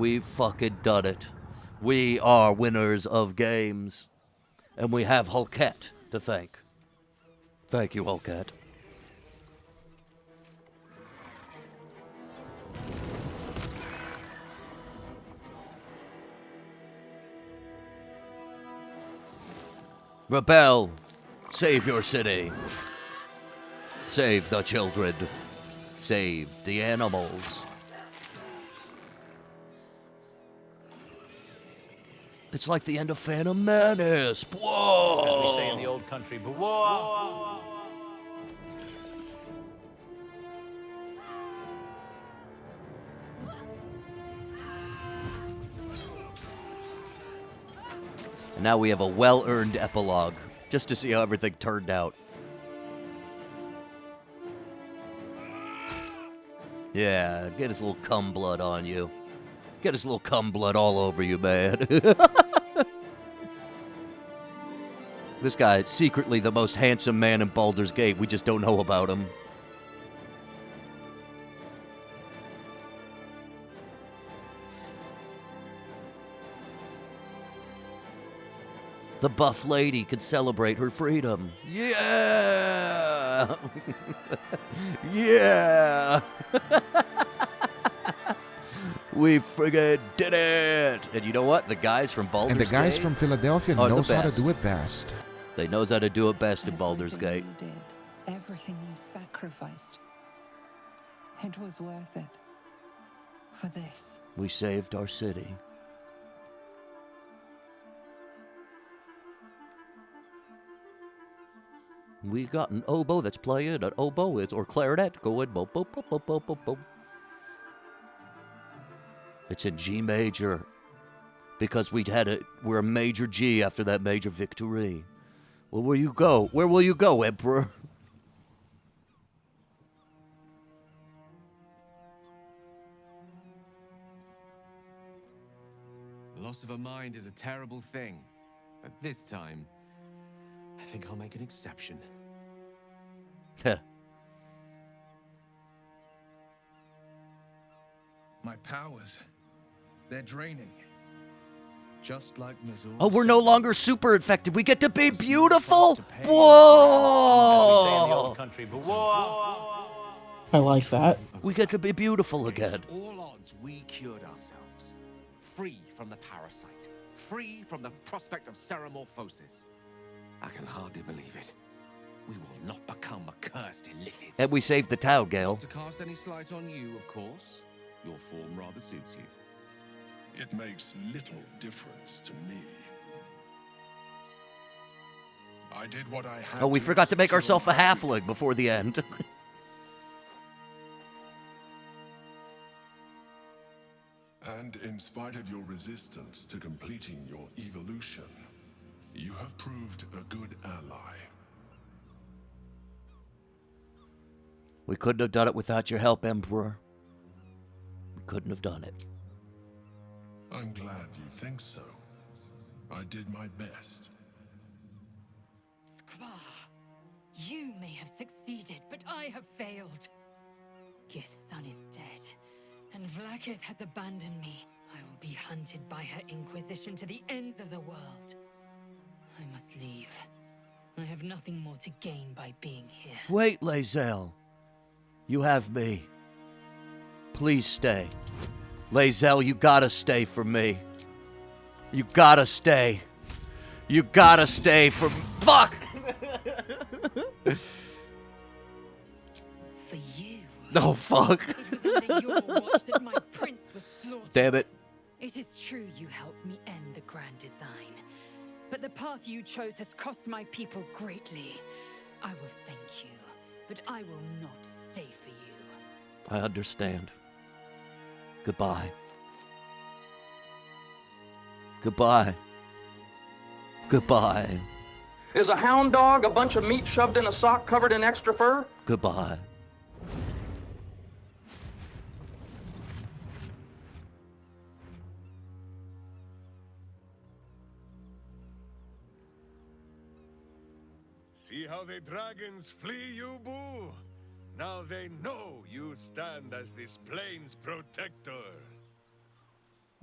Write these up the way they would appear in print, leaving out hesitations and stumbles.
we've fucking done it. We are winners of games. And we have Hulkette to thank. Thank you, Hulkette. Rebel! Save your city. Save the children. Save the animals. It's like the end of Phantom Menace. Whoa! As we say in the old country, whoa! And now we have a well-earned epilogue, just to see how everything turned out. Yeah, get his little cum blood on you. Get his little cum blood all over you, man. This guy is secretly the most handsome man in Baldur's Gate. We just don't know about him. The buff lady could celebrate her freedom. Yeah! Yeah! We friggin' did it! And you know what? The guys from Baldur's Gate... And the guys from Philadelphia knows how to do it best. They knows how to do it best in Baldur's Gate. Everything you did, everything you sacrificed, it was worth it. For this. We saved our city. We got an oboe that's playing an oboe, or clarinet going boom, boom, boom, boom, boom, boom, boom. It's in G major, because we're a major G after that major victory. Well, where you go? Where will you go, Emperor? The loss of a mind is a terrible thing, but this time, I think I'll make an exception. Heh. My powers, they're draining. Just like Mazur. Oh, we're no longer super infected. We get to be beautiful. Whoa! I like that. We get to be beautiful again. All odds, we cured ourselves. Free from the parasite. Free from the prospect of ceramorphosis. I can hardly believe it. We will not become accursed illithids. And we saved the town, Gale. Not to cast any slight on you, of course. Your form rather suits you. It makes little difference to me. I did what I had. Oh, we forgot to make ourselves a halfling before the end. And in spite of your resistance to completing your evolution, you have proved a good ally. We couldn't have done it without your help, Emperor. We couldn't have done it. I'm glad you think so. I did my best. Skvar, you may have succeeded, but I have failed. Gith's son is dead, and Vlaakith has abandoned me. I will be hunted by her Inquisition to the ends of the world. I must leave. I have nothing more to gain by being here. Wait, Lae'zel. You have me. Please stay. Lae'zel, you gotta stay for me. You gotta stay. You gotta stay for... Fuck! For you. No, fuck. It was under your watch that my prince was slaughtered. Damn it. It is true you helped me end the grand design. But the path you chose has cost my people greatly. I will thank you, but I will not stay for you. I understand. Goodbye. Goodbye. Goodbye. Is a hound dog a bunch of meat shoved in a sock covered in extra fur? Goodbye. See how the dragons flee you, Boo? Now they know you stand as this plane's protector.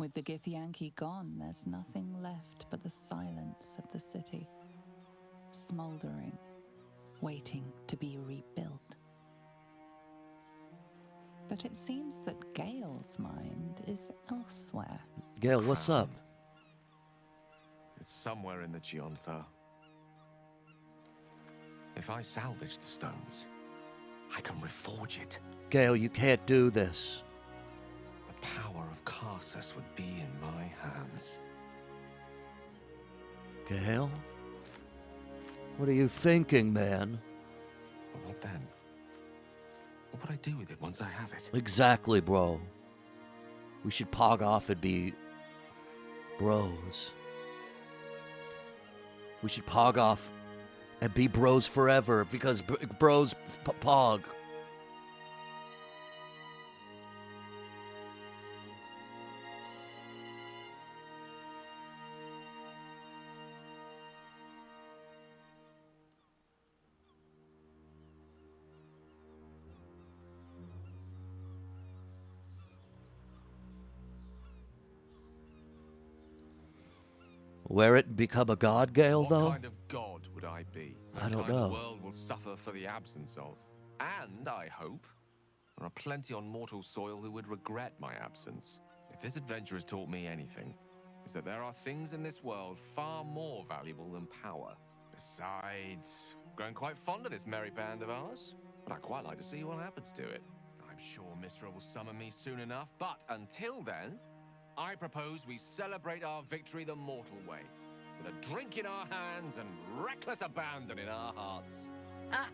With the Githyanki gone, there's nothing left but the silence of the city, smoldering, waiting to be rebuilt. But it seems that Gale's mind is elsewhere. Gale, what's up? It's somewhere in the Giontha. If I salvage the stones, I can reforge it. Gale, you can't do this. The power of Karsus would be in my hands. Gale? What are you thinking, man? But what then? What would I do with it once I have it? Exactly, bro. We should pog off and be bros. We should pog off and be bros forever because bros pog. Wear it and become a god, Gale, though? What kind of god would I be? I don't know. know. The world will suffer for the absence of. And, I hope, there are plenty on mortal soil who would regret my absence. If this adventure has taught me anything, is that there are things in this world far more valuable than power. Besides, I'm growing quite fond of this merry band of ours, but I'd quite like to see what happens to it. I'm sure Mistra will summon me soon enough, but until then, I propose we celebrate our victory the mortal way, with a drink in our hands and reckless abandon in our hearts. Ah,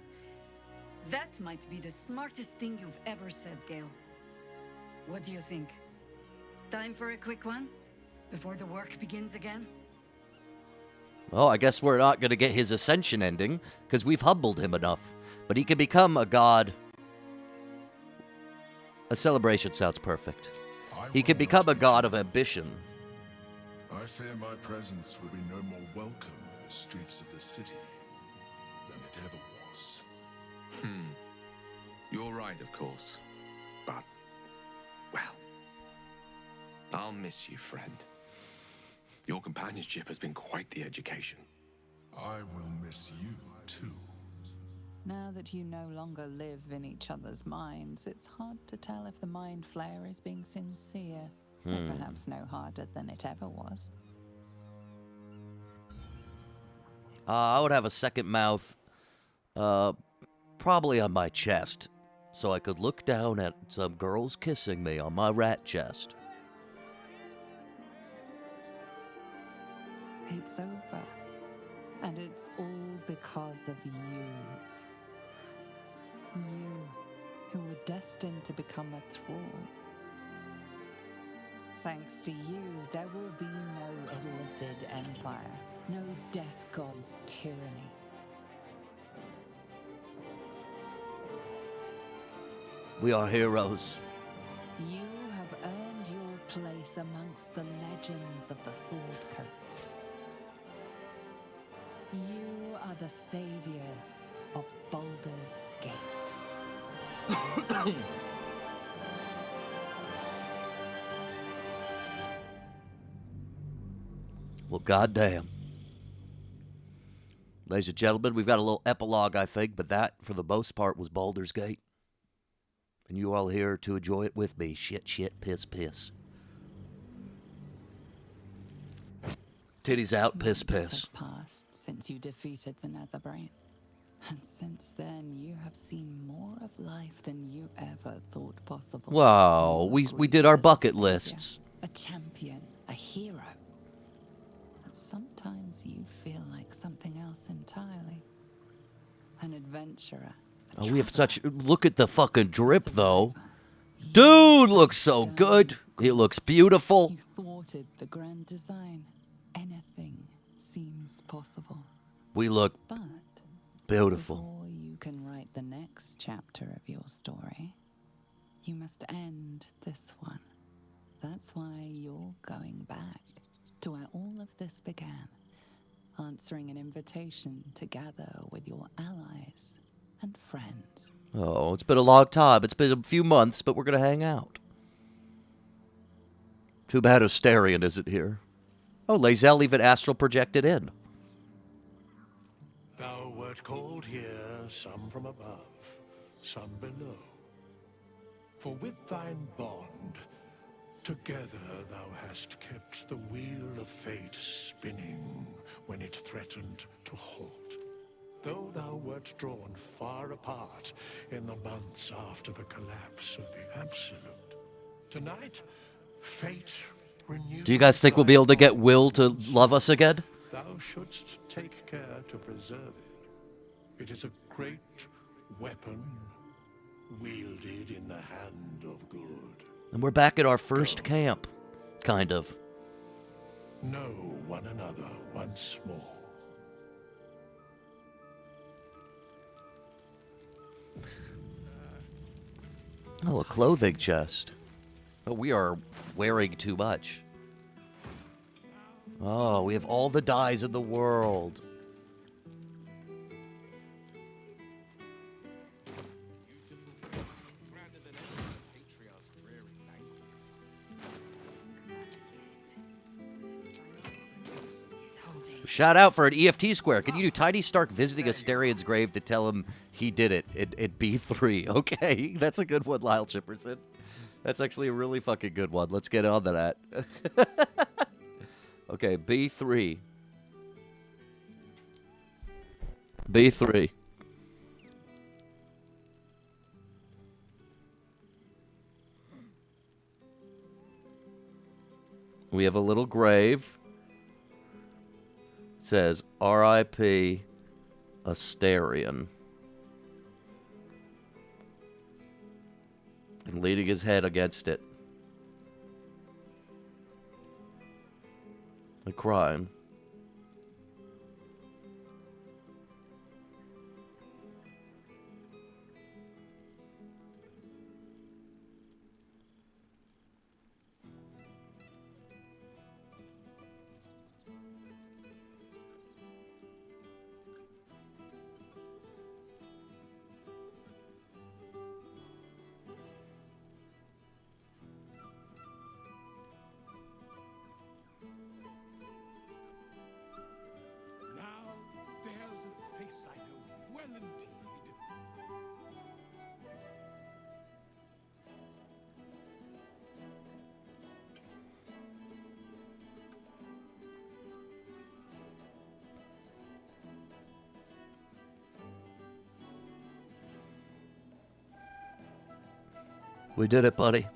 that might be the smartest thing you've ever said, Gale. What do you think? Time for a quick one? Before the work begins again? Well, I guess we're not going to get his ascension ending, because we've humbled him enough. But he can become a god. A celebration sounds perfect. He can become a god of ambition. I fear my presence will be no more welcome in the streets of the city than it ever was. You're right, of course. But, well, I'll miss you, friend. Your companionship has been quite the education. I will miss you, too. Now that you no longer live in each other's minds, it's hard to tell if the mind flare is being sincere, or perhaps no harder than it ever was. I would have a second mouth, probably on my chest, so I could look down at some girls kissing me on my rat chest. It's over, and it's all because of you. You, who were destined to become a thrall. Thanks to you, there will be no Illithid Empire, no Death God's tyranny. We are heroes. You have earned your place amongst the legends of the Sword Coast. You are the saviors of Baldur's Gate. Well, goddamn. Ladies and gentlemen, we've got a little epilogue, I think, but that, for the most part, was Baldur's Gate. And you all here to enjoy it with me. Shit, shit, piss, piss. Titties out, piss, piss. Have passed since you defeated the Netherbrain. And since then, you have seen more of life than you ever thought possible. Wow, we did our bucket lists. A champion, a hero. And sometimes you feel like something else entirely. An adventurer. Oh, we have such... Look at the fucking drip, though. Dude looks so good. He looks beautiful. You thwarted the grand design. Anything seems possible. We look But beautiful. before you can write the next chapter of your story, you must end this one. That's why you're going back to where all of this began, answering an invitation to gather with your allies and friends. Oh, it's been a long time. It's been a few months, but we're going to hang out. Too bad Astarion isn't here. Oh, Lae'zel even astral projected in. Thou wert called here, some from above, some below. For with thine bond, together thou hast kept the wheel of fate spinning when it threatened to halt. Though thou wert drawn far apart in the months after the collapse of the Absolute, tonight, fate renewed. Do you guys think we'll be able to get Will to love us again? Thou shouldst take care to preserve it. It is a great weapon wielded in the hand of good. And we're back at our first camp, kind of. Know one another once more. Oh, a clothing chest. Oh, we are wearing too much. Oh, we have all the dyes in the world. Shout out for an EFT square. Can you do Tiny Stark visiting Astarion's grave to tell him he did it at B3? Okay, that's a good one, Lyle Chipperson. That's actually a really fucking good one. Let's get on to that. Okay, B3. B3. We have a little grave. It says R.I.P. Astarion. And leaning his head against it. A crime. We did it, buddy.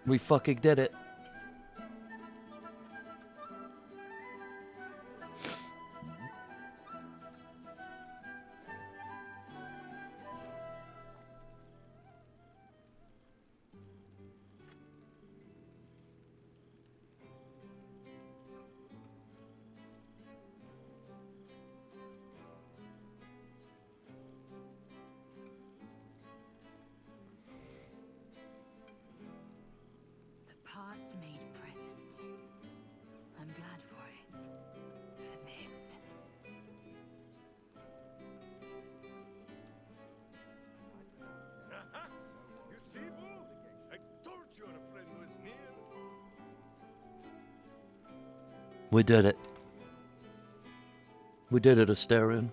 We fucking did it. Past made present. I'm glad for it. For this. You see, Boo? I told you a friend was near. We did it. We did it, Astarion.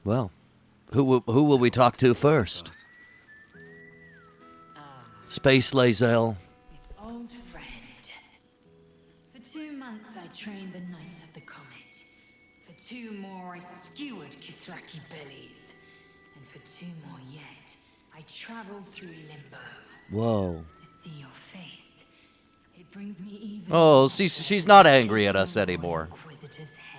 Well, who will we talk to first? Space Lae'zel. Its old friend. For 2 months I trained the Knights of the Comet. For 2 more I skewered Kithraki bellies. And for 2 more yet, I traveled through Limbo. Whoa. To see your face. It brings me even. Oh, she's not angry at us anymore. Inquisitor's head.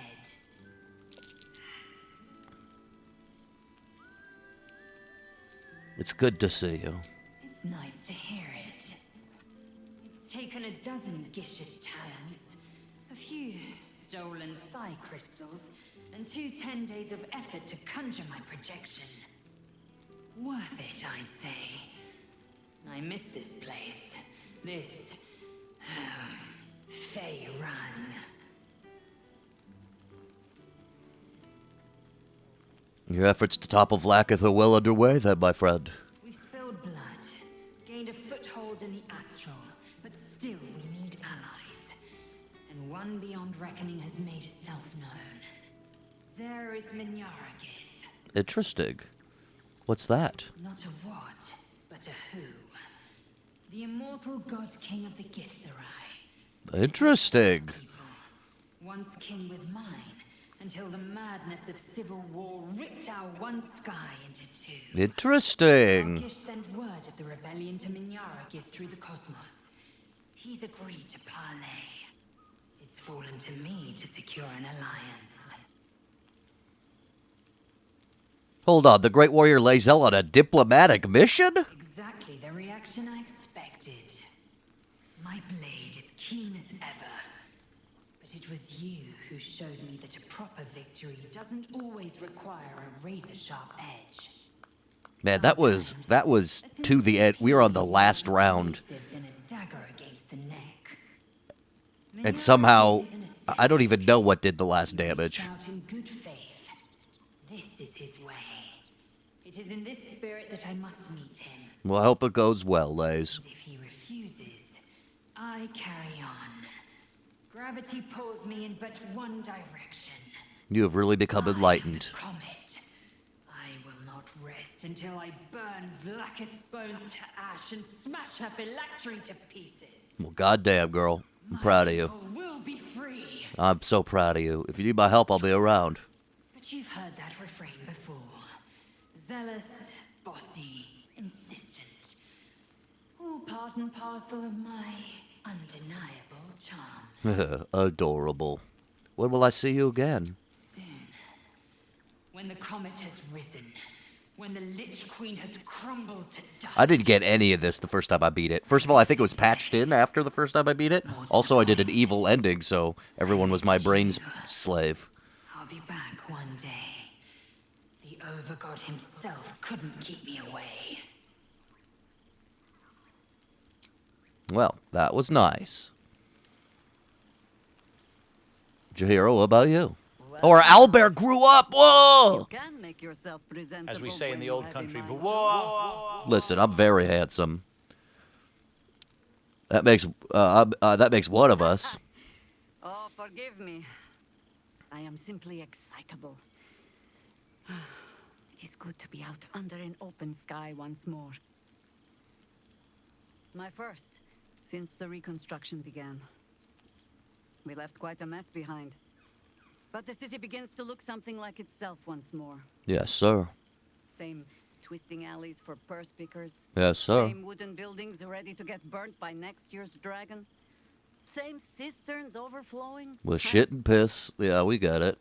It's good to see you. It's nice to hear it. It's taken a dozen Gish's talents, a few stolen psi crystals, and 2 10 days of effort to conjure my projection. Worth it, I'd say. I miss this place. This... Fey Run. Your efforts to topple Vlaakith are well underway then, my friend. We've spilled blood, gained a foothold in the astral, but still we need allies. And one beyond reckoning has made itself known. Zerith Minyaragith. Interesting. What's that? Not a what, but a who. The immortal god king of the Githzerai. Interesting. Once king with mine, until the madness of civil war ripped our one sky into two. Interesting. Arkish sent word of the rebellion to Minyaragith through the cosmos. He's agreed to parley. It's fallen to me to secure an alliance. Hold on, the Great Warrior Lae'zel on a diplomatic mission? Exactly the reaction I expected. My blade is keen as ever. But it was you who showed me that a proper victory doesn't always require a razor-sharp edge. Man, that was to the end. We were on the last round. And somehow, I don't even know what did the last damage. This is his way. It is in this spirit that I must meet him. Well, I hope it goes well, Lays. And if he refuses, I carry on. Gravity pulls me in but one direction. You have really become enlightened. Comet. I will not rest until I burn Vlaakith's bones to ash and smash her phylactery to pieces. Well, goddamn, girl. I'm proud of you. Will be free. I'm so proud of you. If you need my help, I'll be around. But you've heard that refrain before. Zealous, bossy, insistent. All part and parcel of my undeniable charm. Adorable. When will I see you again? Soon. When the comet has risen. When the Lich Queen has crumbled to dust. I didn't get any of this the first time I beat it. First of all, I think it was patched in after the first time I beat it. Also, I did an evil ending, so everyone was my brain's slave. I'll be back one day. The Overgod himself couldn't keep me away. Well, that was nice. Jahiro, what about you? Or Albert grew up. Whoa! You can make yourself presentable. As we say in the old country, Listen, I'm very handsome. That makes one of us. Oh, forgive me. I am simply excitable. It is good to be out under an open sky once more. My first since the reconstruction began. We left quite a mess behind. But the city begins to look something like itself once more. Yes, sir. Same twisting alleys for purse pickers. Yes, sir. Same wooden buildings ready to get burnt by next year's dragon. Same cisterns overflowing. With shit and piss. Yeah, we got it.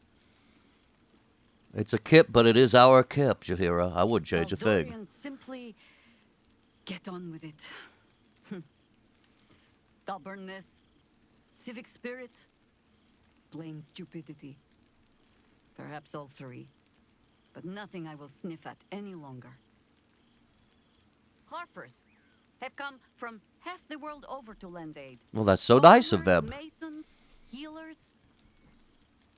It's a kip, but it is our kip, Jahira. I wouldn't change a thing. Baldurians simply get on with it. Stubbornness, civic spirit, plain stupidity. Perhaps all three. But nothing I will sniff at any longer. Harpers have come from half the world over to lend aid. Well, that's so nice of them. Masons, healers.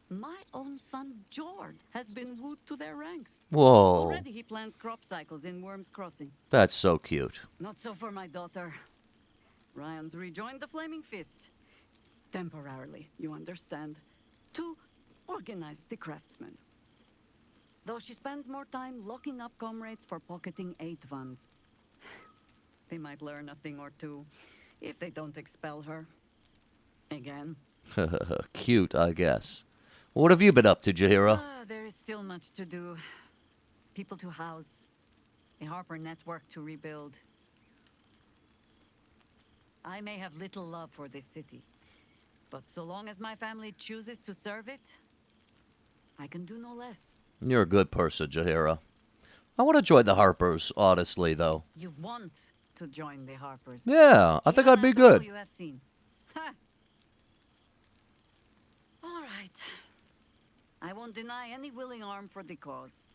My own son, Jord, has been wooed to their ranks. Whoa. Already he plans crop cycles in Worm's Crossing. That's so cute. Not so for my daughter. Ryan's rejoined the Flaming Fist. Temporarily, you understand. To organize the craftsmen. Though she spends more time locking up comrades for pocketing aid funds. They might learn a thing or two if they don't expel her. Again. Cute, I guess. What have you been up to, Jahira? There is still much to do. People to house. A Harper network to rebuild. I may have little love for this city. But so long as my family chooses to serve it, I can do no less. You're a good person, Jahira. I want to join the Harpers, honestly, though. You want to join the Harpers? Yeah, I think I'd be good. You have seen. Ha. All right. I won't deny any willing arm for the cause.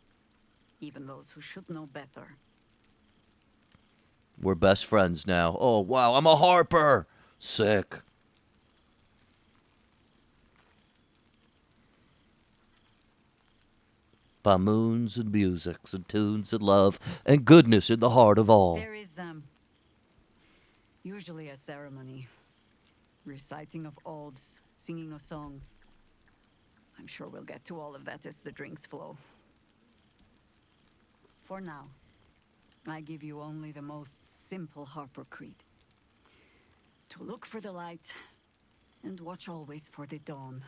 Even those who should know better. We're best friends now. Oh, wow, I'm a harper. Sick. By moons and musics and tunes and love and goodness in the heart of all. There is, usually a ceremony. Reciting of oaths, singing of songs. I'm sure we'll get to all of that as the drinks flow. For now, I give you only the most simple Harper creed. To look for the light, and watch always for the dawn.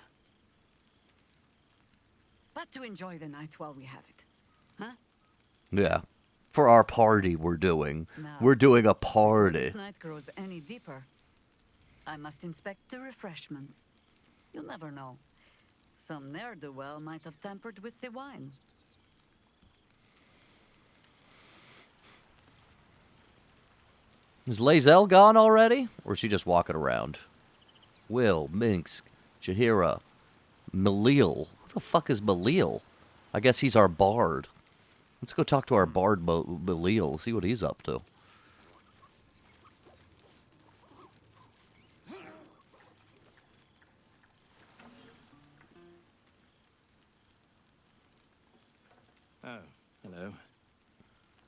But to enjoy the night while we have it. Huh? Yeah. For our party we're doing. Now, we're doing a party. If this night grows any deeper, I must inspect the refreshments. You'll never know. Some ne'er-do-well might have tampered with the wine. Is Lae'zel gone already? Or is she just walking around? Will, Minsk, Jaheira, Malil. Who the fuck is Malil? I guess he's our bard. Let's go talk to our bard Malil, see what he's up to. Oh, hello.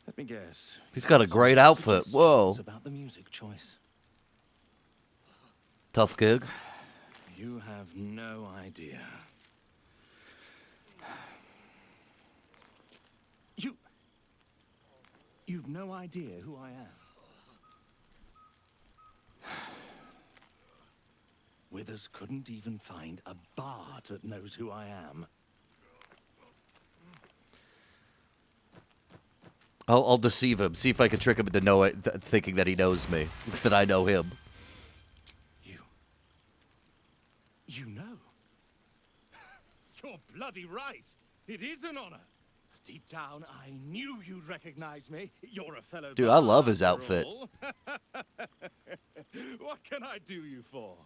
Let me guess. He's got a great outfit. Whoa. About the music choice. Tough gig. You have no idea. You've no idea who I am. Withers couldn't even find a bard that knows who I am. I'll deceive him. See if I can trick him into thinking that he knows me. That I know him. You know? You're bloody right. It is an honor. Deep down, I knew you'd recognize me. You're a fellow. Dude, I love his outfit. What can I do you for?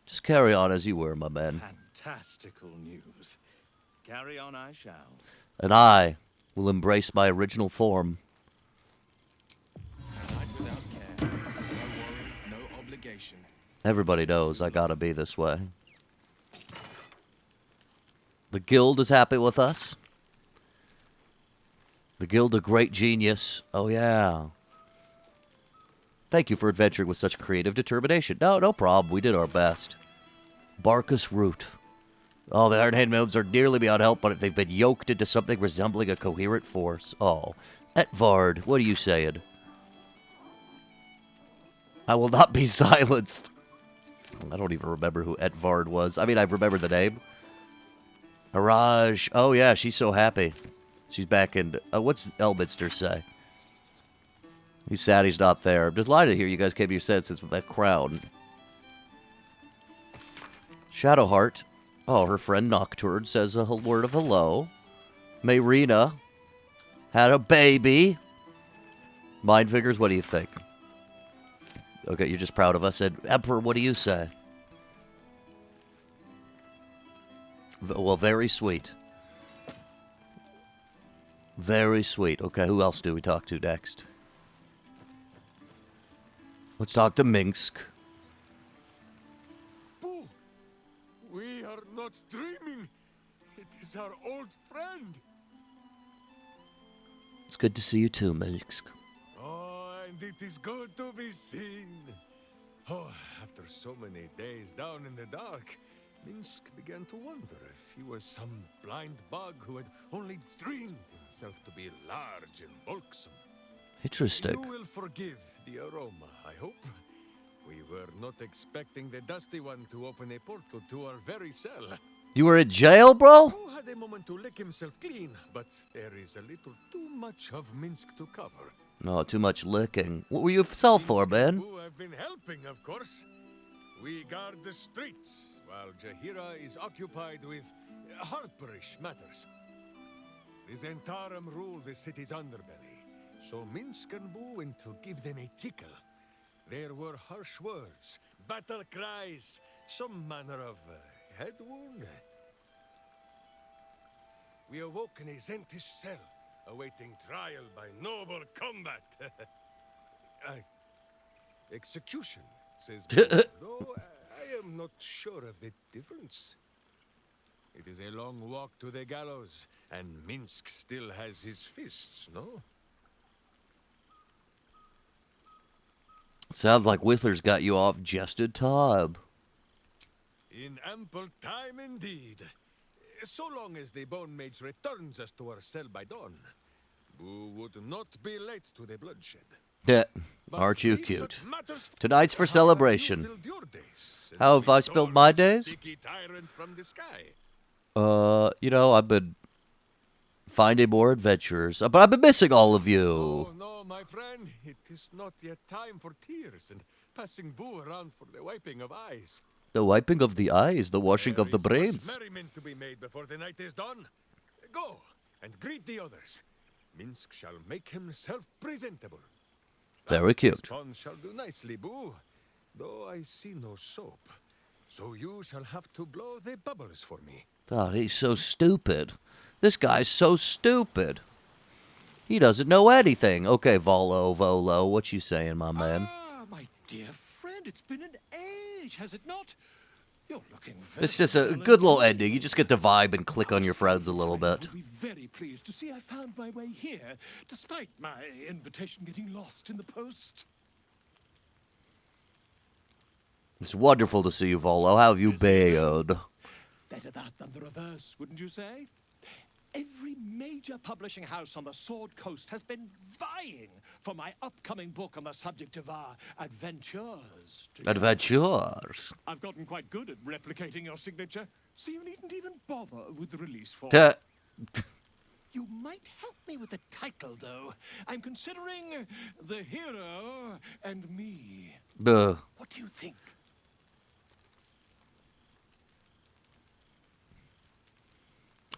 Just carry on as you were, my man. Fantastical news. Carry on I shall. And I will embrace my original form. Night without care. No worry, no obligation. Everybody knows I gotta be this way. The guild is happy with us. The guild of great genius. Oh, yeah. Thank you for adventuring with such creative determination. No problem. We did our best. Barkus Root. Oh, the Iron Hand Gnomes are nearly beyond help, but they've been yoked into something resembling a coherent force. Oh. Etvard, what are you saying? I will not be silenced. I don't even remember who Etvard was. I mean, I remember the name. Araj. Oh, yeah, she's so happy. She's back in... what's Elminster say? He's sad he's not there. I'm just lying to hear you guys came to your senses with that crown. Shadowheart. Oh, her friend Nocturne says a word of hello. Mayrina had a baby. Mind Fingers, what do you think? Okay, you're just proud of us. And Emperor, what do you say? Well, very sweet. Very sweet. Okay, who else do we talk to next? Let's talk to Minsk. Boo! We are not dreaming. It is our old friend. It's good to see you too, Minsk. Oh, and it is good to be seen. Oh, after so many days down in the dark, Minsk began to wonder if he was some blind bug who had only dreamed himself to be large and bulksome. Interesting. You will forgive the aroma, I hope. We were not expecting the Dusty One to open a portal to our very cell. You were in jail, bro? Who had a moment to lick himself clean, but there is a little too much of Minsk to cover. No, too much licking. What were you sell for, man? Who have been helping, of course. We guard the streets, while Jaheira is occupied with harperish matters. The Zentarum rule the city's underbelly, so Minsk and Boo went to give them a tickle. There were harsh words, battle cries, some manner of head wound. We awoke in a Zentish cell, awaiting trial by noble combat. Execution, says Baldur, though I am not sure of the difference. It is a long walk to the gallows, and Minsk still has his fists, no? Sounds like Whistler's got you off just in time. In ample time indeed. So long as the Bone Mage returns us to our cell by dawn, Boo would not be late to the bloodshed. Yeah, aren't you cute? Tonight's for celebration. How have I spilled my days? You know, I've been finding more adventurers, but I've been missing all of you. Oh, no, my friend. It is not yet time for tears and passing Boo around for the wiping of eyes. The wiping of the eyes, the washing of the brains. There is much merriment to be made before the night is done. Go and greet the others. Minsk shall make himself presentable. Very cute. This pond shall do nicely, Boo, though I see no soap. So you shall have to blow the bubbles for me. God, he's so stupid. This guy's so stupid. He doesn't know anything. Okay, Volo, what you saying, my man? Ah, my dear friend, it's been an age, has it not? You're looking very It's just a good little ending. You just get to vibe and click on your friends a little bit. You'll be very pleased to see I found my way here, despite my invitation getting lost in the post. It's wonderful to see you, Volo. How have you been? Better that than the reverse, wouldn't you say? Every major publishing house on the Sword Coast has been vying for my upcoming book on the subject of our adventures. Adventures? I've gotten quite good at replicating your signature, so you needn't even bother with the release form. You might help me with the title, though. I'm considering The Hero and Me. What do you think?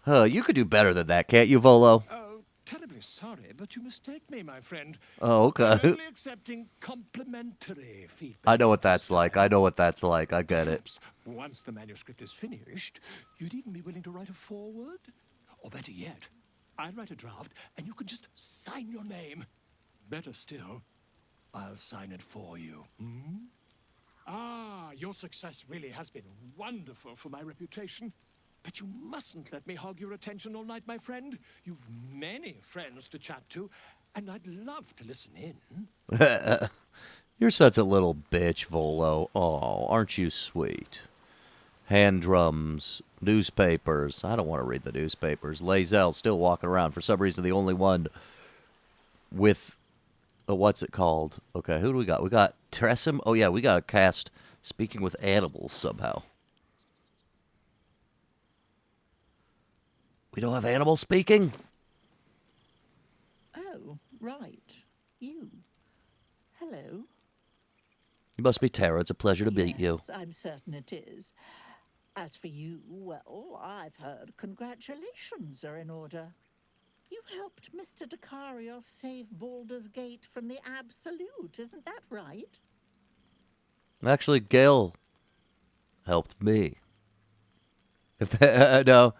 You could do better than that, can't you, Volo? Oh, terribly sorry, but you mistake me, my friend. Oh, okay. I'm only accepting complimentary feedback. I know what that's like. I get it. Perhaps once the manuscript is finished, you'd even be willing to write a foreword? Or better yet, I'll write a draft and you can just sign your name. Better still, I'll sign it for you. Hmm? Ah, your success really has been wonderful for my reputation. But you mustn't let me hog your attention all night, my friend. You've many friends to chat to, and I'd love to listen in. You're such a little bitch, Volo. Oh, aren't you sweet? Hand drums, newspapers. I don't want to read the newspapers. Lae'zel still walking around. For some reason, the only one with... what's it called? Okay, who do we got? We got Tressim. Oh, yeah, we got a cast speaking with animals somehow. We don't have animals speaking? Oh, right. You. Hello. You must be Tara. It's a pleasure to meet you. Yes, I'm certain it is. As for you, well, I've heard congratulations are in order. You helped Mr. Dacarios save Baldur's Gate from the Absolute, isn't that right? Actually, Gale helped me. No.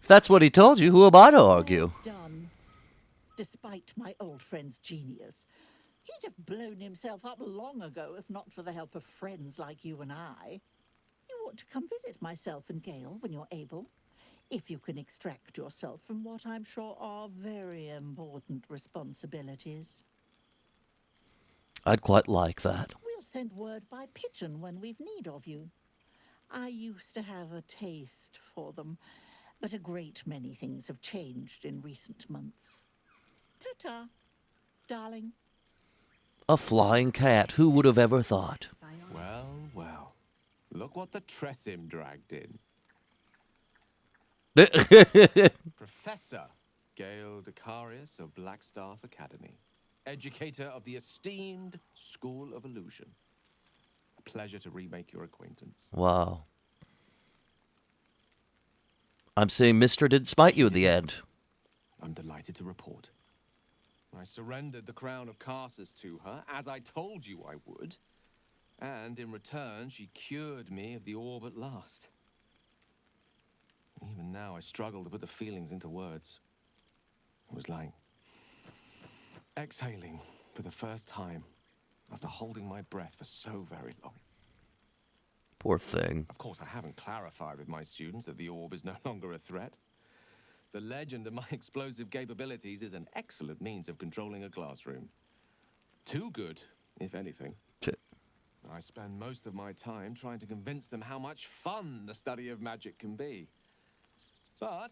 If that's what he told you, who am I to argue? Done. Despite my old friend's genius, he'd have blown himself up long ago if not for the help of friends like you and I. You ought to come visit myself and Gale when you're able, if you can extract yourself from what I'm sure are very important responsibilities. I'd quite like that. We'll send word by pigeon when we've need of you. I used to have a taste for them. But a great many things have changed in recent months. Ta-ta, darling. A flying cat. Who would have ever thought? Well, well. Look what the Tressim dragged in. Professor Gale Dacarios of Blackstaff Academy. Educator of the esteemed School of Illusion. A pleasure to remake your acquaintance. Wow. I'm saying Mister didn't smite you in the end. I'm delighted to report. I surrendered the crown of Carsus to her, as I told you I would. And in return, she cured me of the orb at last. Even now, I struggle to put the feelings into words. It was like exhaling for the first time after holding my breath for so very long. Poor thing. Of course, I haven't clarified with my students that the orb is no longer a threat. The legend of my explosive capabilities is an excellent means of controlling a classroom. Too good, if anything. I spend most of my time trying to convince them how much fun the study of magic can be. But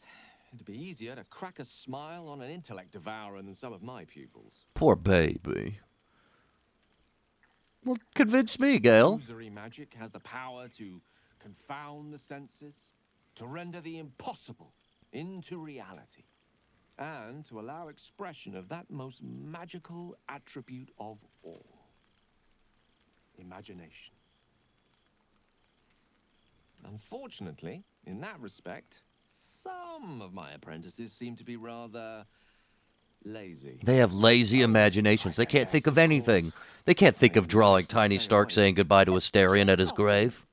it'd be easier to crack a smile on an intellect devourer than some of my pupils. Poor baby. Well, convince me, Gale. Illusory magic has the power to confound the senses, to render the impossible into reality, and to allow expression of that most magical attribute of all: imagination. Unfortunately, in that respect, some of my apprentices seem to be rather lazy. They have lazy imaginations. They can't think of anything. They can't think of drawing Tiny Stark saying goodbye to Asterion at his grave.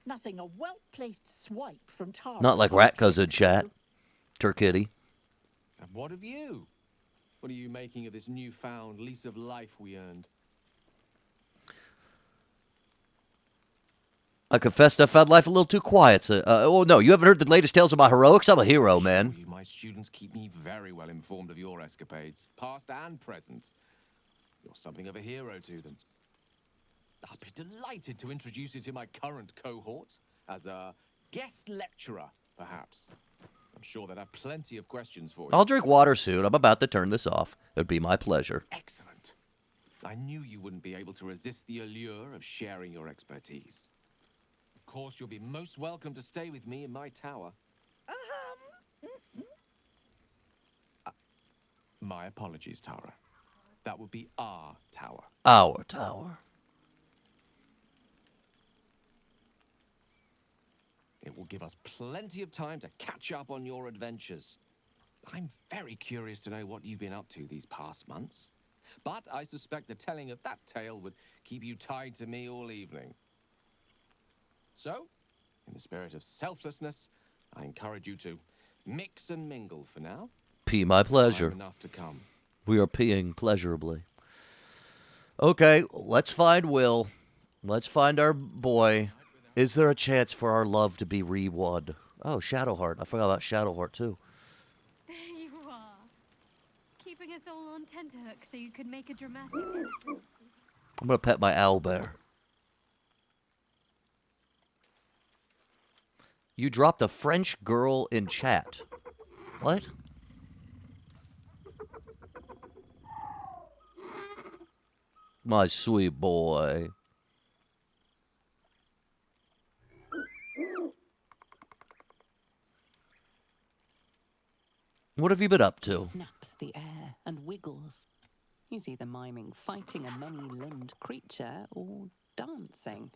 Nothing a well-placed swipe from Tara. Not like Rat Cousin chat. Turkitty. And what of you? What are you making of this newfound lease of life we earned? I confessed I found life a little too quiet. Oh, no, you haven't heard the latest tales of my heroics? I'm a hero, man. My students keep me very well informed of your escapades, past and present. You're something of a hero to them. I'll be delighted to introduce you to my current cohort as a guest lecturer, perhaps. I'm sure they'd have plenty of questions for you. I'll drink water soon. I'm about to turn this off. It'd be my pleasure. Excellent. I knew you wouldn't be able to resist the allure of sharing your expertise. Of course, you'll be most welcome to stay with me in my tower. My apologies, Tara. That would be our tower. Our tower. It will give us plenty of time to catch up on your adventures. I'm very curious to know what you've been up to these past months. But I suspect the telling of that tale would keep you tied to me all evening. So, in the spirit of selflessness, I encourage you to mix and mingle for now. Pee my pleasure. Enough to come. We are peeing pleasurably. Okay, let's find Will. Let's find our boy. Is there a chance for our love to be re-won? Oh, Shadowheart. I forgot about Shadowheart, too. There you are. Keeping us all on tenterhooks so you could make a dramatic... I'm going to pet my owlbear. You dropped a French girl in chat. What? My sweet boy. What have you been up to? He snaps the air and wiggles. He's either miming fighting a many-limbed creature or dancing.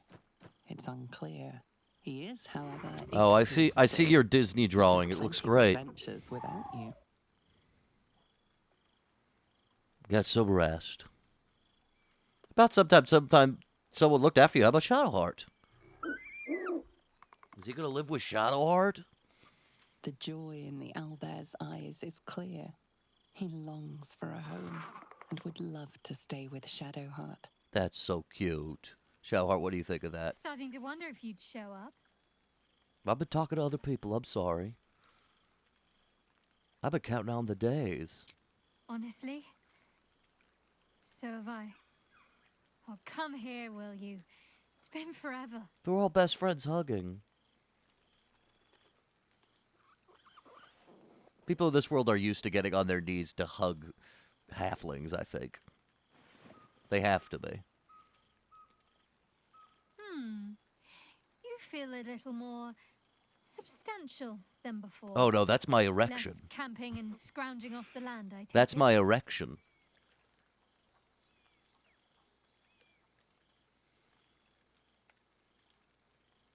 It's unclear. He is, however, oh, I see your Disney drawing. It looks great. Adventures without you. Got some rest. About sometime someone looked after you. How about Shadowheart? Is he gonna live with Shadowheart? The joy in the owlbear's eyes is clear. He longs for a home and would love to stay with Shadowheart. That's so cute. Shadowheart, what do you think of that? Starting to wonder if you'd show up. I've been talking to other people. I'm sorry. I've been counting down the days. Honestly? So have I. Oh, come here, will you? It's been forever. They're all best friends hugging. People in this world are used to getting on their knees to hug halflings, I think. They have to be. You feel a little more substantial than before. Oh, no, that's my erection. Less camping and scrounging off the land, I take That's it. my erection.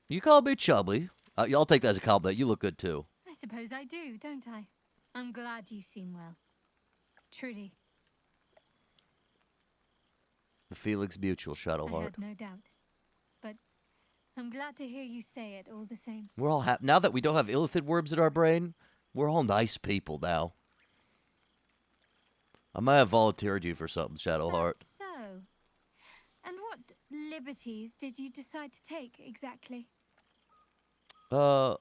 You call me chubby. I'll take that as a compliment. You look good, too. I suppose I do, don't I? I'm glad you seem well. Truly. The feeling's mutual, I Shadowheart. had no doubt. But I'm glad to hear you say it all the same. We're all happy. Now that we don't have illithid worms in our brain, we're all nice people now. I might have volunteered you for something, Shadowheart. So, and what liberties did you decide to take exactly? I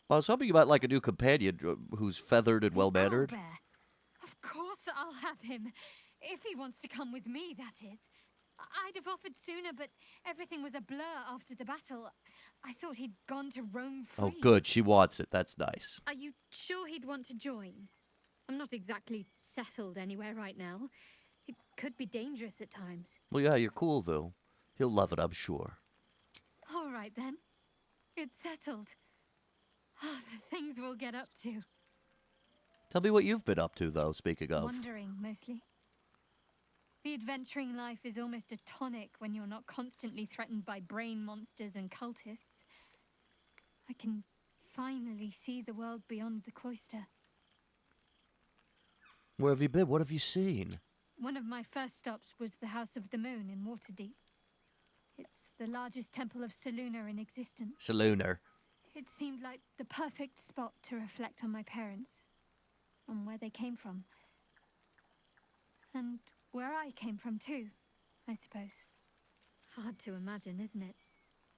was hoping you might like a new companion who's feathered and well-mannered. Owlbear. Of course I'll have him. If he wants to come with me, that is. I'd have offered sooner, but everything was a blur after the battle. I thought he'd gone to roam free. Oh, good. She wants it. That's nice. Are you sure he'd want to join? I'm not exactly settled anywhere right now. It could be dangerous at times. Well, yeah, you're cool, though. He'll love it, I'm sure. All right, then. It's settled. Oh, the things we'll get up to. Tell me what you've been up to, though, speaking of. Wandering, mostly. The adventuring life is almost a tonic when you're not constantly threatened by brain monsters and cultists. I can finally see the world beyond the cloister. Where have you been? What have you seen? One of my first stops was the House of the Moon in Waterdeep. It's the largest temple of Selûne in existence. Selûne. It seemed like the perfect spot to reflect on my parents, on where they came from. And where I came from too, I suppose. Hard to imagine, isn't it?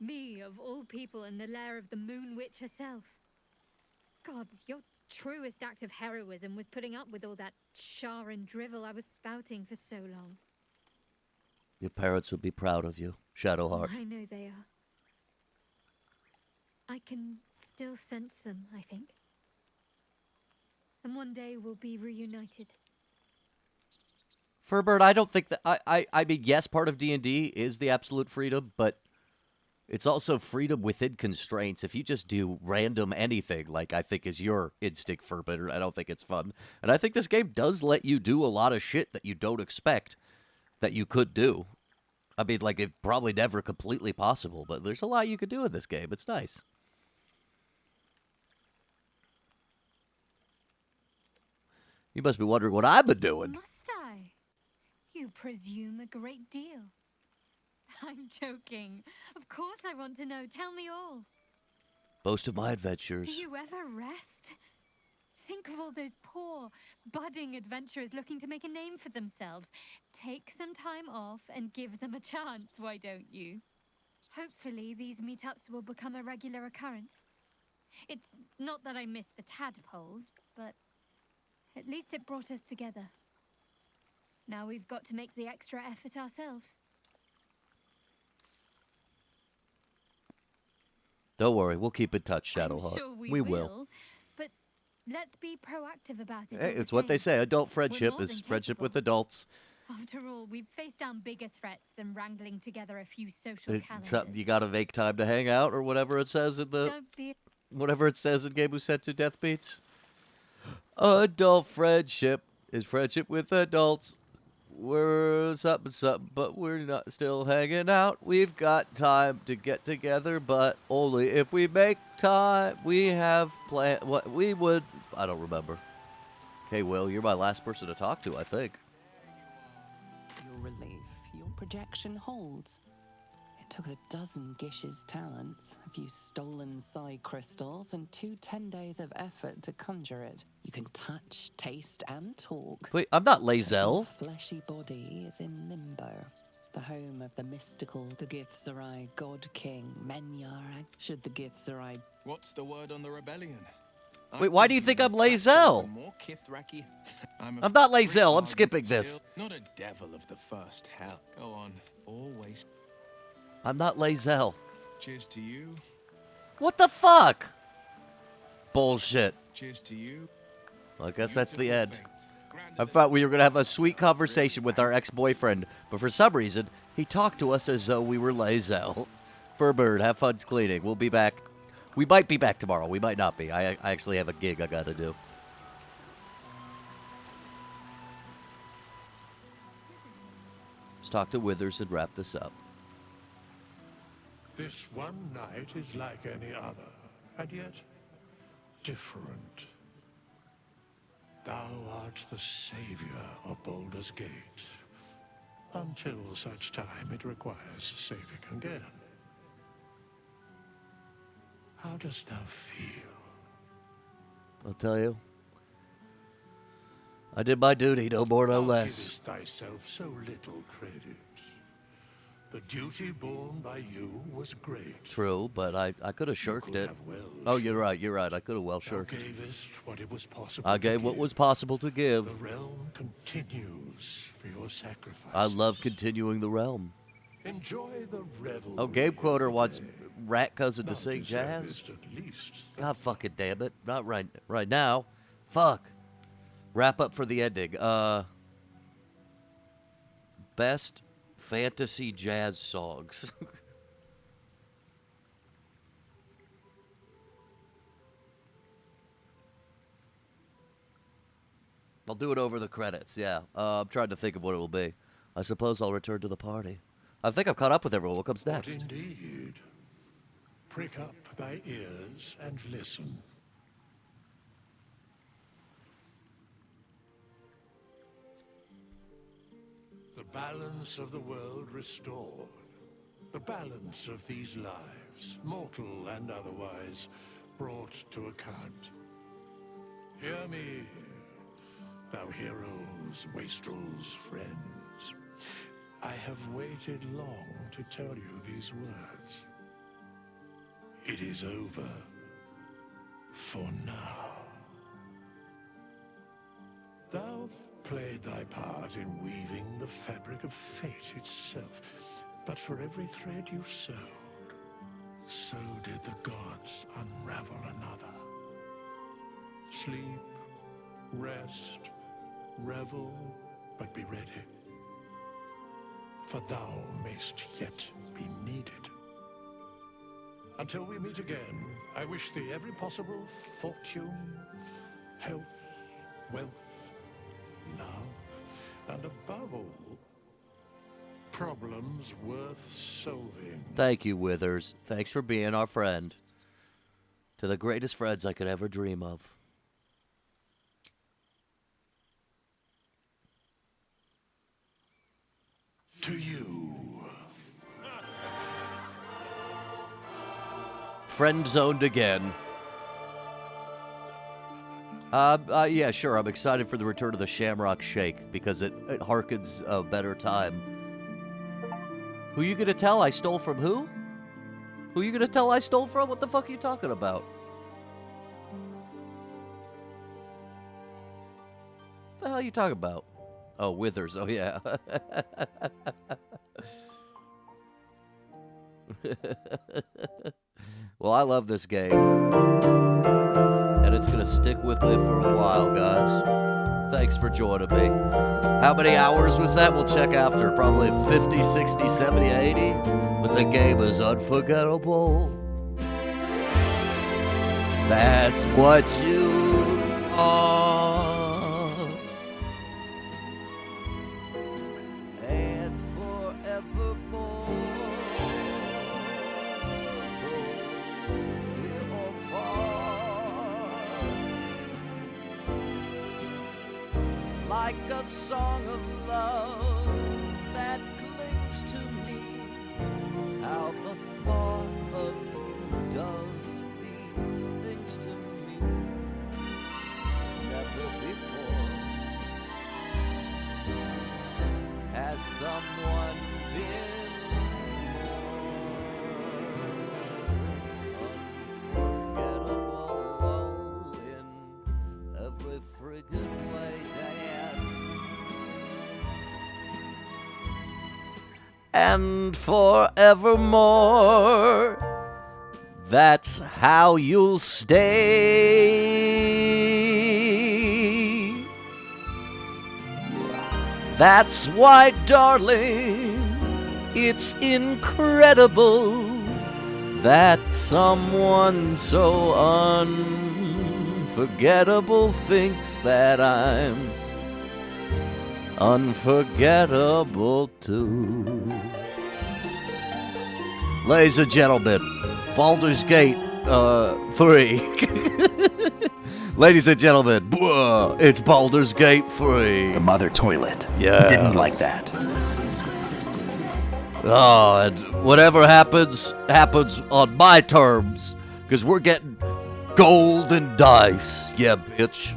Me, of all people, in the lair of the Moon Witch herself. Gods, your truest act of heroism was putting up with all that char and drivel I was spouting for so long. Your parents would be proud of you, Shadowheart. I know they are. I can still sense them, I think. And one day we'll be reunited. Furbird, I don't think that... I mean, yes, part of D&D is the absolute freedom, but it's also freedom within constraints. If you just do random anything, like I think is your instinct, Furbird, I don't think it's fun. And I think this game does let you do a lot of shit that you don't expect that you could do. I mean, like, it's probably never completely possible, but there's a lot you could do in this game. It's nice. You must be wondering what I've been doing. Must I? You presume a great deal. I'm joking. Of course I want to know. Tell me all. Most of my adventures. Do you ever rest? Think of all those poor, budding adventurers looking to make a name for themselves. Take some time off and give them a chance, why don't you? Hopefully these meetups will become a regular occurrence. It's not that I miss the tadpoles, but at least it brought us together. Now we've got to make the extra effort ourselves. Don't worry, we'll keep in touch, Shadowheart. I'm sure we will. But let's be proactive about it. Hey, it's what they say. Adult friendship is friendship with adults. After all, we've faced down bigger threats than wrangling together a few social calendars. Something you gotta make time to hang out, or whatever it says in the... Whatever it says in Game Who Sent to Death Beats. Adult friendship is friendship with adults. We're something, but we're not still hanging out. We've got time to get together, but only if we make time. We have planned what we would... I don't remember. Hey, Will, you're my last person to talk to, I think. Your relief, your projection holds. It took a dozen Gish's talents, a few stolen psi crystals, and 10 days of effort to conjure it. You can touch, taste, and talk. Wait, I'm not Lae'zel. Your fleshy body is in limbo, the home of the mystical, the Githzerai God King, Menyar. Should the Githzerai... What's the word on the rebellion? Wait, why do you think I'm Lae'zel? I'm not Lae'zel. I'm skipping this. Not a devil of the first hell. Go on. Always. I'm not Lae'zel. Cheers to you. What the fuck? Bullshit. Cheers to you. Well, I guess that's the end. I thought we were going to have a sweet conversation with our ex-boyfriend, but for some reason, he talked to us as though we were Lae'zel. Furbird, have fun cleaning. We'll be back. We might be back tomorrow. We might not be. I actually have a gig I got to do. Let's talk to Withers and wrap this up. This one night is like any other, and yet different. Thou art the savior of Baldur's Gate, until such time it requires saving again. How dost thou feel? I'll tell you. I did my duty, no more, no Thou less. givest thyself so little credit. The duty borne by you was great. True, but I could have shirked it. Oh, you're right. I could have well shirked. Thou gavest what it was possible I gave what was possible to give. The realm continues for your sacrifice. I love continuing the realm. Enjoy the revel. Oh, Gabe Quoter wants Rat Cousin to sing jazz? deservest at least God fucking damn it. Not right now. Fuck. Wrap up for the ending. Best fantasy jazz songs. I'll do it over the credits, yeah. I'm trying to think of what it will be. I suppose I'll return to the party. I think I've caught up with everyone. What comes next? Indeed. Prick up thy ears and listen. The balance of the world restored. The balance of these lives, mortal and otherwise, brought to account. Hear me, thou heroes, wastrels, friends. I have waited long to tell you these words. It is over for now. Thou played thy part in weaving the fabric of fate itself, but for every thread you sewed, so did the gods unravel another. Sleep, rest, revel, but be ready, for thou mayst yet be needed. Until we meet again, I wish thee every possible fortune, health, wealth, love, and above all, problems worth solving. Thank you, Withers. Thanks for being our friend. To the greatest friends I could ever dream of. To you. Friend zoned again. Yeah, sure. I'm excited for the return of the Shamrock Shake because it harkens a better time. Who you gonna tell I stole from who? Who you gonna tell I stole from? What the fuck are you talking about? What the hell are you talking about? Oh, Withers. Oh, yeah. Well, I love this game. And it's going to stick with me for a while, guys. Thanks for joining me. How many hours was that? We'll check after. Probably 50, 60, 70, 80. But the game is unforgettable. That's what you are. And forevermore. Near or far. Like a song of love that clings to me. How the thought of you does these things to me. Never before has someone been more unforgettable in every friggin' way, Dad. And forevermore, that's how you'll stay. That's why, darling, it's incredible that someone so unforgettable thinks that I'm unforgettable too. Ladies and gentlemen, Baldur's Gate 3. Ladies and gentlemen, it's Baldur's Gate 3. The mother toilet. Yeah. Didn't like that. Oh, and whatever happens, happens on my terms. Because we're getting golden dice. Yeah, bitch.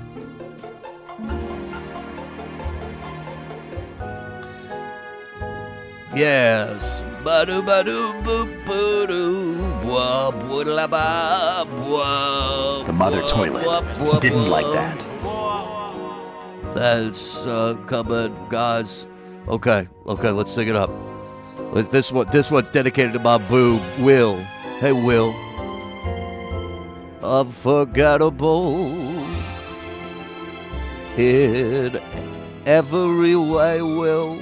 Yes. Ba-do ba-do boop boo-doo. Bwah, bwah, ba, bwah, The mother bwah, toilet bwah, bwah, didn't like bwah. that. That's coming, guys. Okay, let's sing it up. This one's dedicated to my boo, Will. Hey, Will. Unforgettable in every way, Will.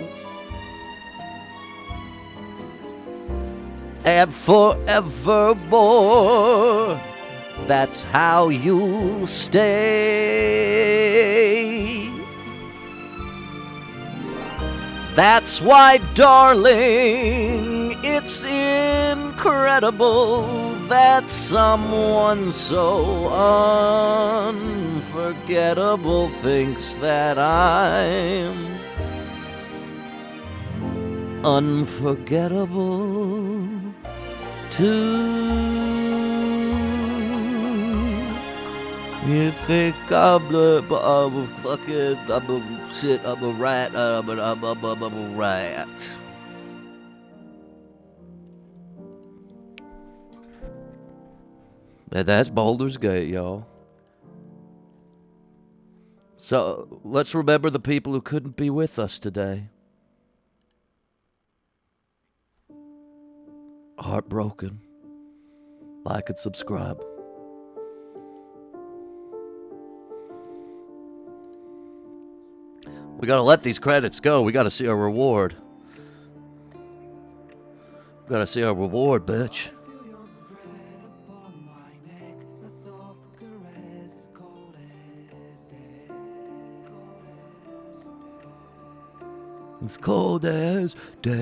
And forevermore, that's how you'll stay. That's why, darling, it's incredible that someone so unforgettable thinks that I'm unforgettable too. You think I'm a rat, I'm a rat. And that's Baldur's Gate, y'all. So, let's remember the people who couldn't be with us today. Heartbroken. Like and subscribe. We gotta let these credits go. We gotta see our reward. We gotta see our reward, bitch. It's cold as death.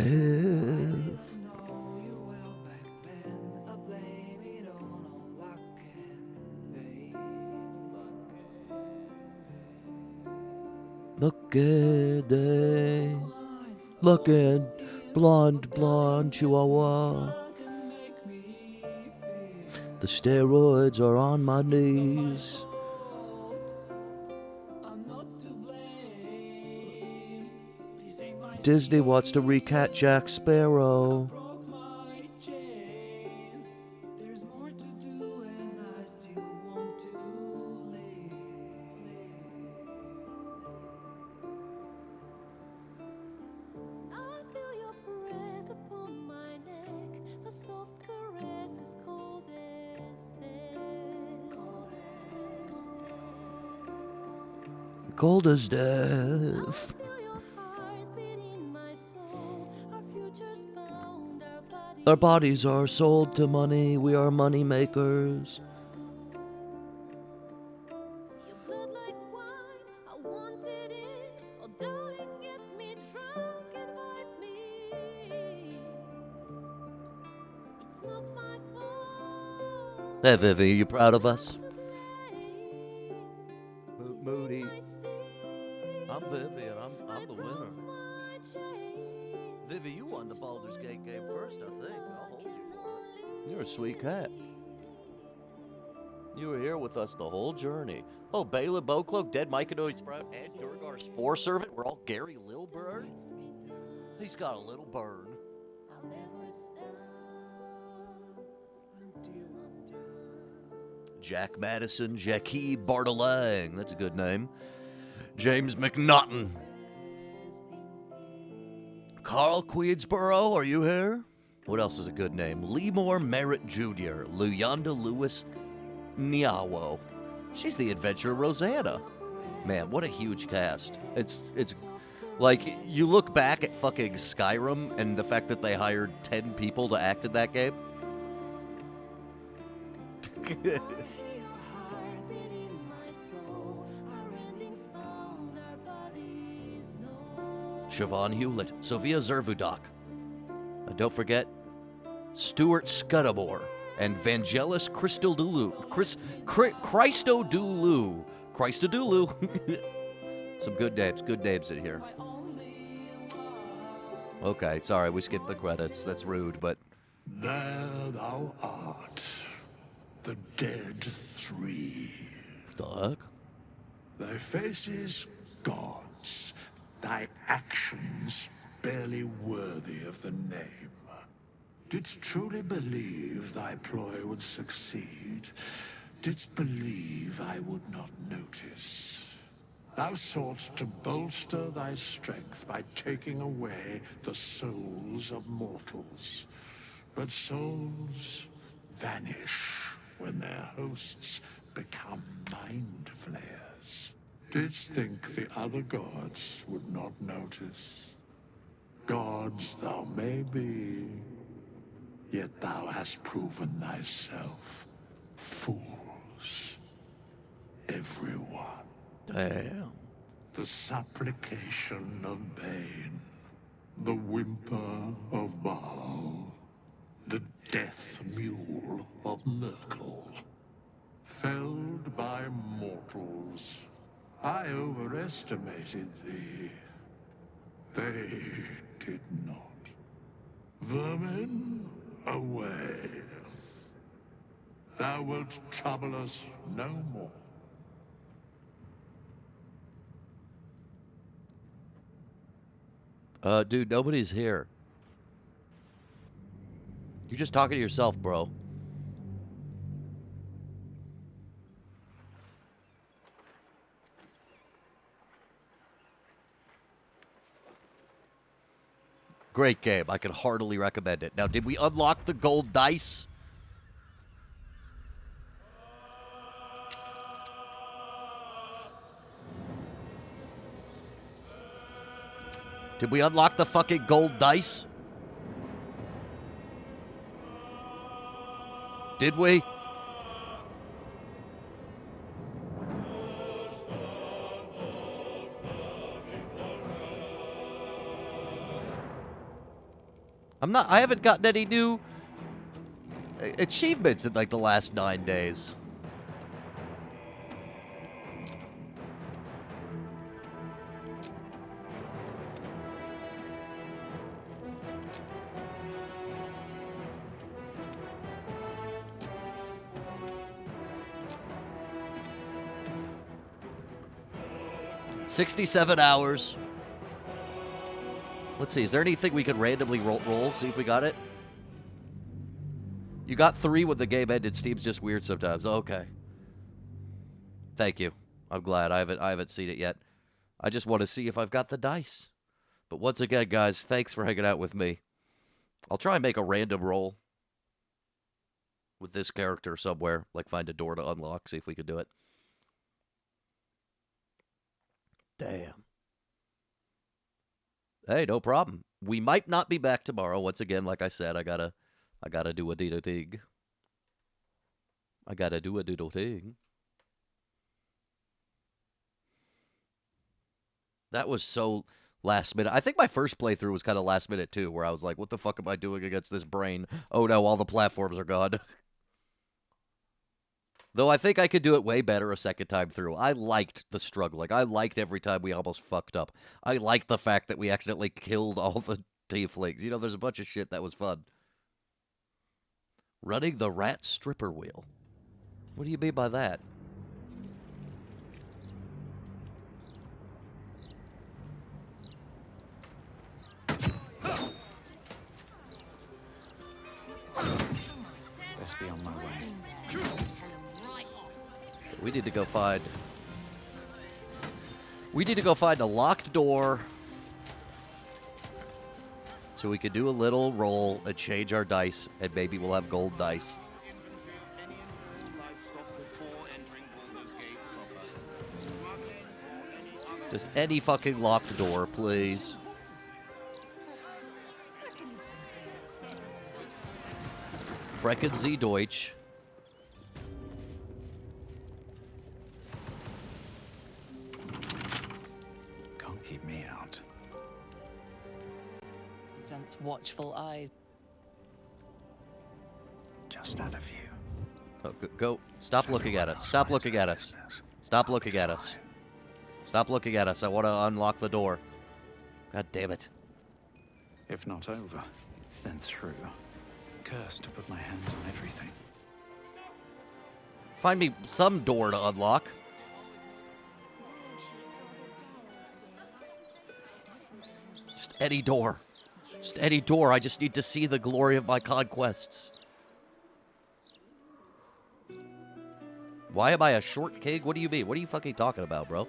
Look at they, looking blonde chihuahua. The steroids are on my knees. Disney wants to recat Jack Sparrow. Cold as death. Our bodies are sold to money. We are money makers. Hey, Vivi, are you proud of us? Moody. I'm Vivi, and I'm the winner. Vivi, you won the Baldur's Gate game first, I think. I'll hold you for it. You're a sweet cat. You were here with us the whole journey. Oh, Bela Bowcloak, Dead Myconid Sprout, and Durgar Spore Servant were all Gary Lilburn? He's got a little burn. Jack Madison, Jackie Bartolang. That's a good name. James McNaughton. Carl Queensborough, are you here? What else is a good name? Leemore Merritt Jr. Luyanda Lewis Niawo. She's the adventurer Rosanna. Man, what a huge cast. It's like, you look back at fucking Skyrim and the fact that they hired 10 people to act in that game. Siobhan Hewlett, Sophia Zervudok. And don't forget, Stuart Scudamore and Vangelis Christodoulou. Christodoulou. Some good names in here. Okay, sorry, we skipped the credits. That's rude, but... There thou art, the dead three. The heck? Thy faces gods, thy actions barely worthy of the name. Didst truly believe thy ploy would succeed? Didst believe I would not notice? Thou soughtst to bolster thy strength by taking away the souls of mortals. But souls vanish when their hosts become mind flayers. Didst think the other gods would not notice? Gods thou may be, yet thou hast proven thyself fools. Everyone. Damn. The supplication of Bane, the whimper of Baal, the death mule of Merkel. Felled by mortals, I overestimated thee. They did not. Vermin, away. Thou wilt trouble us no more. Dude, nobody's here. You're just talking to yourself, bro. Great game. I can heartily recommend it. Now, did we unlock the gold dice? Did we unlock the fucking gold dice? Did we? I haven't gotten any new achievements in like the last 9 days. $67 hours. Let's see, is there anything we could randomly roll, see if we got it? You got 3 when the game ended. Steam's just weird sometimes. Okay. Thank you. I'm glad. I haven't seen it yet. I just want to see if I've got the dice. But once again, guys, thanks for hanging out with me. I'll try and make a random roll with this character somewhere. Like find a door to unlock, see if we can do it. Damn. Hey, no problem. We might not be back tomorrow. Once again, like I said, I gotta do a doodle dig. I gotta do a doodle dig. That was so last minute. I think my first playthrough was kind of last minute too, where I was like, what the fuck am I doing against this brain? Oh no, all the platforms are gone. Though I think I could do it way better a second time through. I liked the struggling. I liked every time we almost fucked up. I liked the fact that we accidentally killed all the tieflings. You know, there's a bunch of shit that was fun. Running the rat stripper wheel. What do you mean by that? Best be on my way. We need to go find... We need to go find a locked door so we can do a little roll and change our dice, and maybe we'll have gold dice. Just any fucking locked door, please. Sprechen Sie Deutsch. Can't keep me out. Presents watchful eyes. Just out of view. Oh, go. Stop looking at us. Stop looking at us. Stop looking at us. Stop looking at us. I want to unlock the door. God damn it. If not over, then through. Cursed to put my hands on everything. Find me some door to unlock. Just any door. Just any door. I just need to see the glory of my conquests. Why am I a short king? What do you mean? What are you fucking talking about, bro?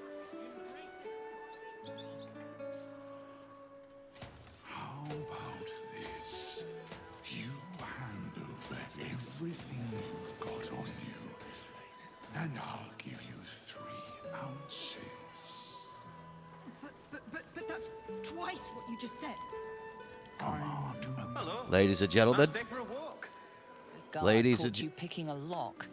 How about this? You hand over everything you've got on you, and I'll give you 3 ounces. But that's twice what you just said. Come on. Hello. Ladies and gentlemen. Stay for a walk. This guard Ladies caught and you picking a lock.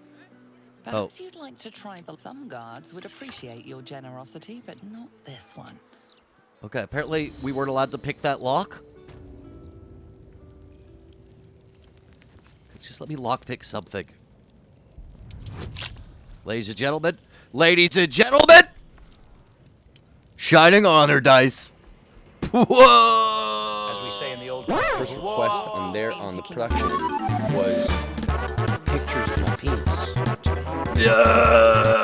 Oh. Perhaps you'd like to try the... Some guards would appreciate your generosity, but not this one. Okay, apparently we weren't allowed to pick that lock. Just let me lockpick something. Ladies and gentlemen. Ladies and gentlemen! Shining honor dice. Whoa! As we say in the old First request on the production was pictures of my penis. Yeah!